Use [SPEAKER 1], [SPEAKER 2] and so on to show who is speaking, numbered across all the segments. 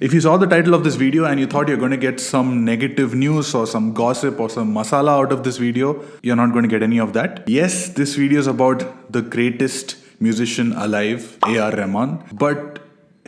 [SPEAKER 1] If you saw the title of this video and you thought you're going to get some negative news or some gossip or some masala out of this video, you're not going to get any of that. Yes, this video is about the greatest musician alive, A.R.Rahman. But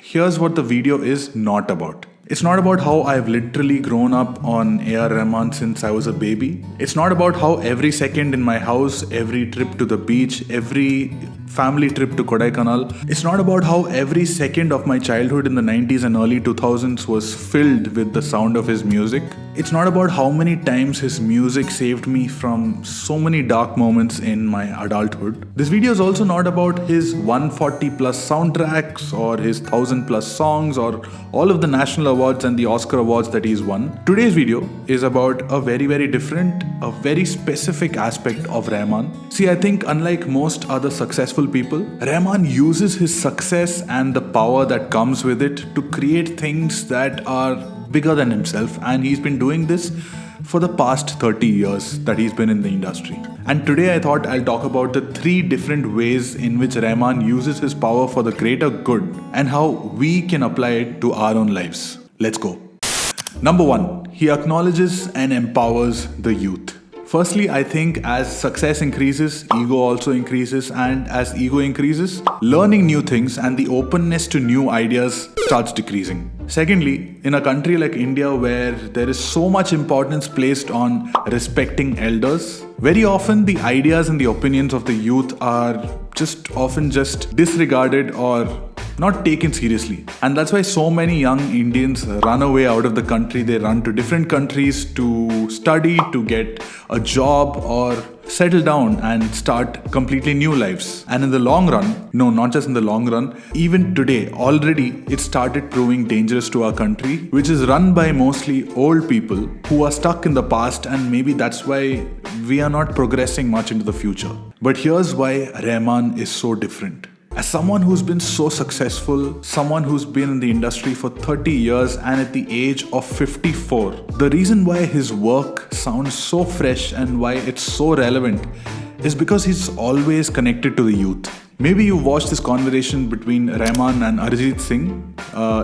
[SPEAKER 1] here's what the video is not about. It's not about how I've literally grown up on A.R.Rahman since I was a baby. It's not about how every second in my house, every trip to the beach, every family trip to Kodaikanal. It's not about how every second of my childhood in the 90s and early 2000s was filled with the sound of his music. It's not about how many times his music saved me from so many dark moments in my adulthood. This video is also not about his 140 plus soundtracks or his 1000 plus songs or all of the national awards and the Oscar awards that he's won. Today's video is about a very different, a very specific aspect of Rahman. See, I think unlike most other successful people, Rahman uses his success and the power that comes with it to create things that are bigger than himself, and he's been doing this for the past 30 years that he's been in the industry. And today I thought I'll talk about the 3 different ways in which Rahman uses his power for the greater good and how we can apply it to our own lives. Let's go. Number 1, he acknowledges and empowers the youth. Firstly, I think as success increases, ego also increases, and as ego increases, learning new things and the openness to new ideas starts decreasing. Secondly, in a country like India where there is so much importance placed on respecting elders, very often the ideas and the opinions of the youth are often disregarded or not taken seriously. And that's why so many young Indians run away out of the country. They run to different countries to study, to get a job or settle down and start completely new lives. And in the long run, no, not just in the long run, even today, already it started proving dangerous to our country, which is run by mostly old people who are stuck in the past, and maybe that's why we are not progressing much into the future. But here's why Rahman is so different. As someone who's been so successful, someone who's been in the industry for 30 years and at the age of 54, the reason why his work sounds so fresh and why it's so relevant is because he's always connected to the youth. Maybe you watched this conversation between Rahman and Arijit Singh.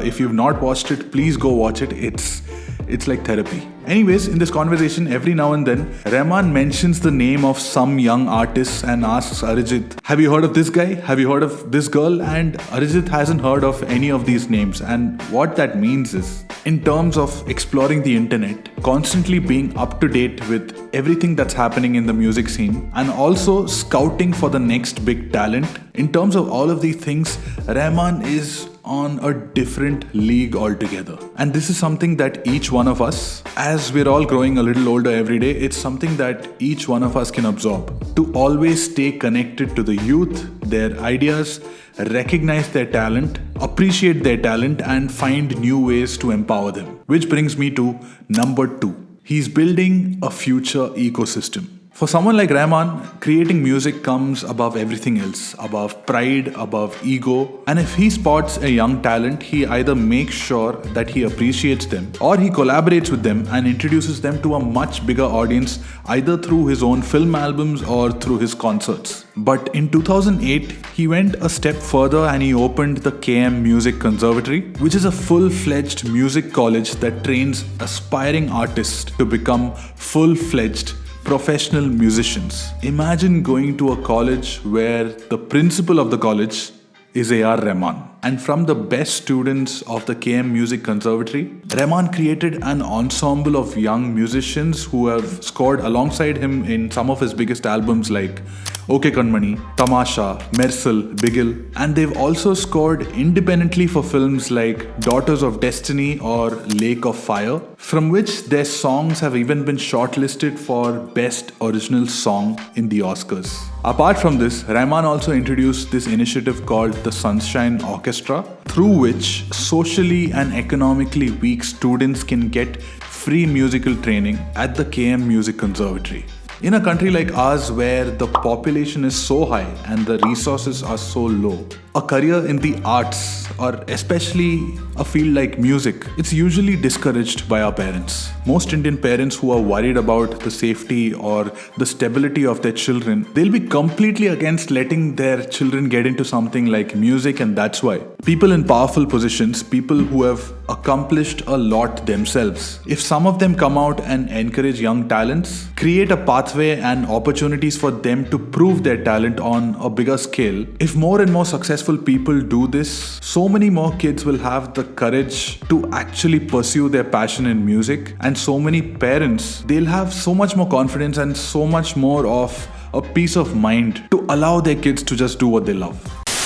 [SPEAKER 1] If you've not watched it, please go watch it. It's like therapy. Anyways, in this conversation, every now and then, Rahman mentions the name of some young artist and asks Arijit, have you heard of this guy? Have you heard of this girl? And Arijit hasn't heard of any of these names. And what that means is, in terms of exploring the internet, constantly being up to date with everything that's happening in the music scene, and also scouting for the next big talent, in terms of all of these things, Rahman is on a different league altogether. And this is something that each one of us, as we're all growing a little older every day, it's something that each one of us can absorb. To always stay connected to the youth, their ideas, recognize their talent, appreciate their talent, and find new ways to empower them. Which brings me to number 2. He's building a future ecosystem. For someone like Rahman, creating music comes above everything else, above pride, above ego. And if he spots a young talent, he either makes sure that he appreciates them or he collaborates with them and introduces them to a much bigger audience, either through his own film albums or through his concerts. But in 2008, he went a step further and he opened the KM Music Conservatory, which is a full-fledged music college that trains aspiring artists to become full-fledged professional musicians. Imagine going to a college where the principal of the college is A.R.Rahman. And from the best students of the KM Music Conservatory, Rahman created an ensemble of young musicians who have scored alongside him in some of his biggest albums like OK Kanmani, Tamasha, Mersal, Bigil, and they've also scored independently for films like Daughters of Destiny or Lake of Fire, from which their songs have even been shortlisted for Best Original Song in the Oscars. Apart from this, Rahman also introduced this initiative called the Sunshine Orchestra, through which socially and economically weak students can get free musical training at the KM Music Conservatory. In a country like ours where the population is so high and the resources are so low, a career in the arts, or especially a field like music, it's usually discouraged by our parents. Most Indian parents who are worried about the safety or the stability of their children, they'll be completely against letting their children get into something like music, and that's why people in powerful positions, people who have accomplished a lot themselves, if some of them come out and encourage young talents, create a pathway and opportunities for them to prove their talent on a bigger scale, if more and more successful people do this, so many more kids will have the courage to actually pursue their passion in music, and so many parents, they'll have so much more confidence and so much more of a peace of mind to allow their kids to just do what they love.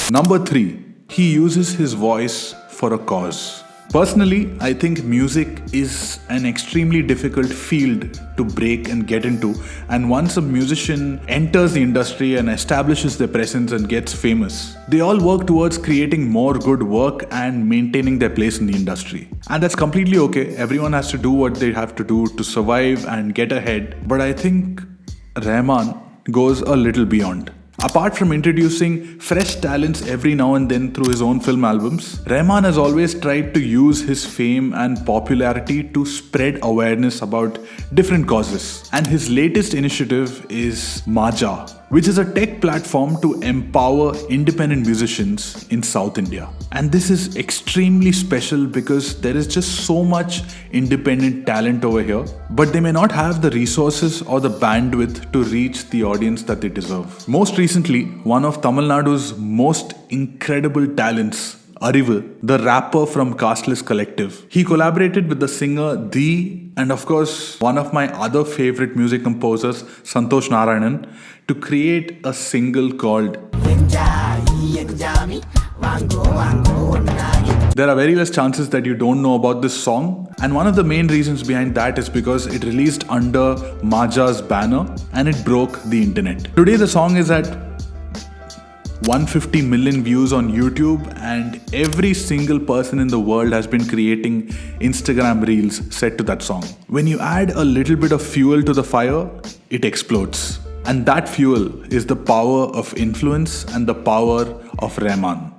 [SPEAKER 1] Number 3, he uses his voice for a cause. Personally, I think music is an extremely difficult field to break and get into, and once a musician enters the industry and establishes their presence and gets famous, they all work towards creating more good work and maintaining their place in the industry. And that's completely okay. Everyone has to do what they have to do to survive and get ahead. But I think Rahman goes a little beyond. Apart from introducing fresh talents every now and then through his own film albums, Rahman has always tried to use his fame and popularity to spread awareness about different causes. And his latest initiative is Maja, which is a tech platform to empower independent musicians in South India. And this is extremely special because there is just so much independent talent over here, but they may not have the resources or the bandwidth to reach the audience that they deserve. Most recently, one of Tamil Nadu's most incredible talents, Arivu, the rapper from Casteless Collective, he collaborated with the singer Dee, and of course one of my other favorite music composers, Santosh Narayanan, to create a single called There are very less chances that you don't know about this song, and one of the main reasons behind that is because it released under Maja's banner and it broke the internet. Today the song is at 150 million views on YouTube, and every single person in the world has been creating Instagram reels set to that song. When you add a little bit of fuel to the fire, it explodes. And that fuel is the power of influence and the power of Rahman.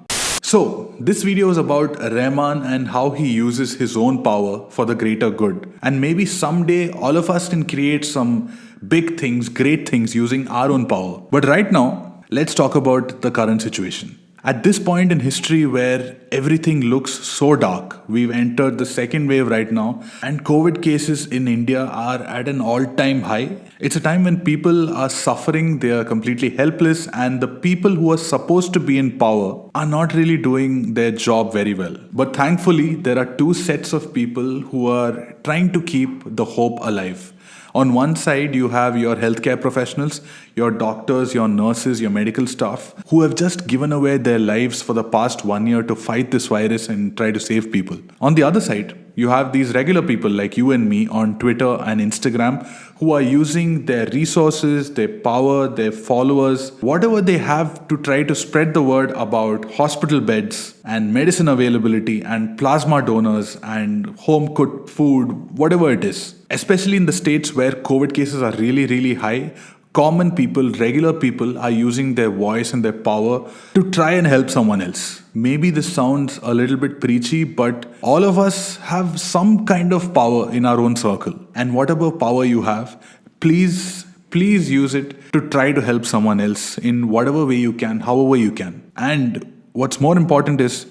[SPEAKER 1] So, this video is about Rahman and how he uses his own power for the greater good. And maybe someday all of us can create some big things, great things using our own power. But right now, let's talk about the current situation. At this point in history where everything looks so dark, we've entered the second wave right now, and COVID cases in India are at an all-time high. It's a time when people are suffering, they are completely helpless, and the people who are supposed to be in power are not really doing their job very well. But thankfully, there are two sets of people who are trying to keep the hope alive. On one side, you have your healthcare professionals, your doctors, your nurses, your medical staff, who have just given away their lives for the past 1 year to fight this virus and try to save people. On the other side, you have these regular people like you and me on Twitter and Instagram who are using their resources, their power, their followers, whatever they have to try to spread the word about hospital beds and medicine availability and plasma donors and home cooked food, whatever it is. Especially in the states where COVID cases are really, really high, common people, regular people are using their voice and their power to try and help someone else. Maybe this sounds a little bit preachy, but all of us have some kind of power in our own circle. And whatever power you have, please use it to try to help someone else in whatever way you can, however you can. And what's more important is,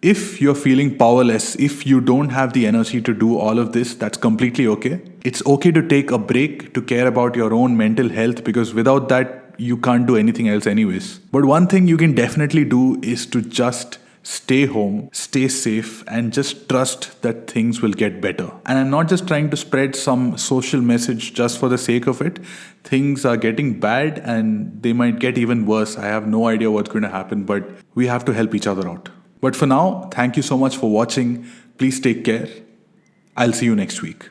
[SPEAKER 1] if you're feeling powerless, if you don't have the energy to do all of this, that's completely okay. It's okay to take a break, to care about your own mental health, because without that, you can't do anything else anyways. But one thing you can definitely do is to just stay home, stay safe, and just trust that things will get better. And I'm not just trying to spread some social message just for the sake of it. Things are getting bad and they might get even worse. I have no idea what's going to happen, but we have to help each other out. But for now, thank you so much for watching. Please take care. I'll see you next week.